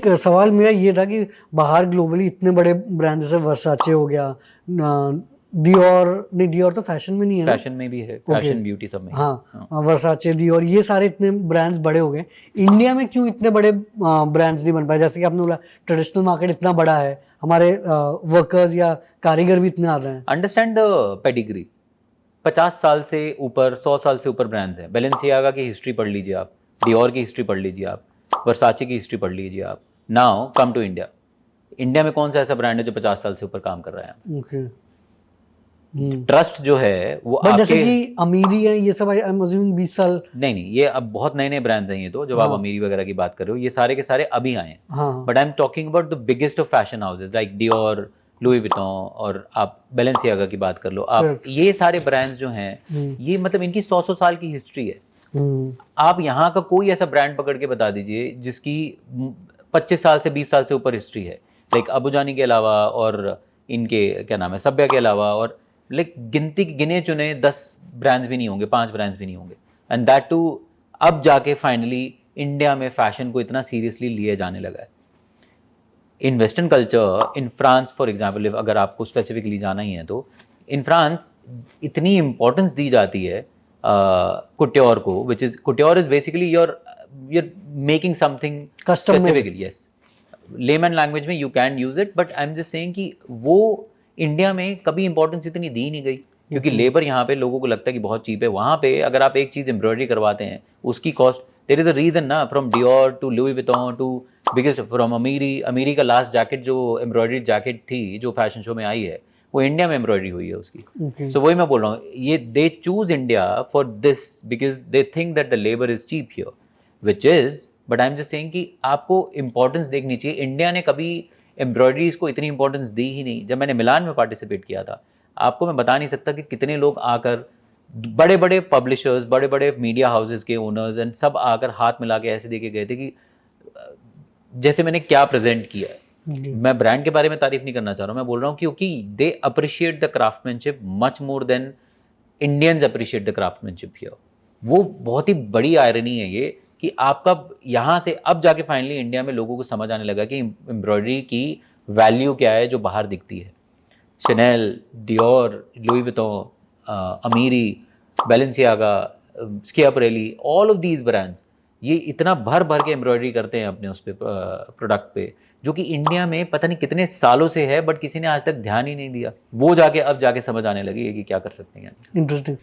एक सवाल मेरा ये था कि बाहर ग्लोबली इतने बड़े ब्रांड जैसे वर्साचे हो गया, डियोर, नहीं डियोर तो फैशन में नहीं है ना? फैशन में भी है, फैशन ब्यूटी सब में है। हाँ, वर्साचे, डियोर, ये सारे इतने ब्रांड्स बड़े हो गए। इंडिया में क्यों इतने बड़े ब्रांड्स नहीं बन पाए? जैसे कि आपने बोला ट्रेडिशनल मार्केट इतना बड़ा है, हमारे वर्कर्स या कारीगर भी इतने आ रहे हैं। Understand the pedigree. 50 साल से ऊपर, 100 साल से ऊपर ब्रांड्स हैं। बैलेंसियागा की हिस्ट्री पढ़ लीजिए आप, डियोर की हिस्ट्री पढ़ लीजिए आप, वर्साचे की हिस्ट्री पढ़ लीजिए आप। Now come to India. India में कौन सा ऐसा ब्रांड है जो 50 साल से ऊपर काम कर रहा है? ओके। ट्रस्ट जो है वो बट आपके, जैसे कि अमीरी है ये सब, आई एम अज्यूमिंग 20 साल। नहीं नहीं, ये अब बहुत नए नए ब्रांड्स हैं ये तो, जब आप अमीरी वगैरह की बात कर रहे हो, ये सारे के सारे अभी आए हैं। हाँ, but I am talking about the biggest of fashion houses like Dior, Louis Vuitton, और आप बैलेंसियागा की बात कर लो आप। Correct. ये सारे ब्रांड्स जो हैं, ये मतलब इनकी 100 साल की हिस्ट्री है। आप यहाँ का कोई ऐसा ब्रांड पकड़ के बता दीजिए जिसकी 25 साल से 20 साल से ऊपर हिस्ट्री है, लाइक अबुजानी के अलावा और इनके क्या नाम है, सभ्या के अलावा, और लाइक गिने चुने 10 ब्रांड्स भी नहीं होंगे, 5 ब्रांड्स भी नहीं होंगे। एंड दैट टू अब जाके फाइनली इंडिया में फैशन को इतना सीरियसली लिया जाने लगा है। In western culture, in France for example, अगर आपको स्पेसिफिकली जाना ही है तो इन फ्रांस इतनी इंपॉर्टेंस दी जाती है कुट्योर को, which is, couture is basically your making something specifically. Yes, layman language में you can use it, but I am just saying कि वो इंडिया में कभी इंपॉर्टेंस इतनी दी नहीं गई, क्योंकि लेबर यहाँ पे लोगों को लगता है कि बहुत चीप है। वहाँ पे अगर आप एक चीज़ एम्ब्रॉयडरी करवाते हैं, उसकी cost, there is a reason ना, from Dior to Louis Vuitton to biggest, from Amiri का लास्ट जैकेट जो एम्ब्रॉयडरी जैकेट थी जो फैशन शो में आई है, वो इंडिया में एम्ब्रॉयडरी हुई है उसकी। सो वही मैं बोल रहा हूँ, ये they choose India for this because they think that the labour is cheap here, which is, but I am just saying कि आपको इंपॉर्टेंस देखनी चाहिए। इंडिया ने कभी एम्ब्रॉयडरीज को इतनी इंपॉर्टेंस दी ही नहीं। जब मैंने मिलान में पार्टिसिपेट किया था, आपको मैं बता नहीं सकता कि कितने लोग आकर, बड़े बड़े पब्लिशर्स, बड़े बड़े मीडिया हाउसेस के ओनर्स एंड सब आकर हाथ मिला के ऐसे देके गए थे कि जैसे मैंने क्या प्रेजेंट किया है। मैं ब्रांड के बारे में तारीफ नहीं करना चाह रहा हूँ, मैं बोल रहा हूँ क्योंकि they appreciate the craftsmanship much more than Indians appreciate the craftsmanship here. वो बहुत ही बड़ी आयरनी है ये कि आपका यहाँ से अब जाके फाइनली इंडिया में लोगों को समझ आने लगा कि एम्ब्रॉयडरी की वैल्यू क्या है जो बाहर दिखती है। Chanel, Dior, Louis Vuitton, Amiri, Balenciaga, Schiaparelli, all of these brands, ये इतना भर भर के एम्ब्रॉयडरी करते हैं अपने उस पे प्रोडक्ट पे, जो कि इंडिया में पता नहीं कितने सालों से है, बट किसी ने आज तक ध्यान ही नहीं दिया। वो जाके अब जाके समझ आने लगी है कि क्या कर सकते हैं। इंटरेस्टिंग।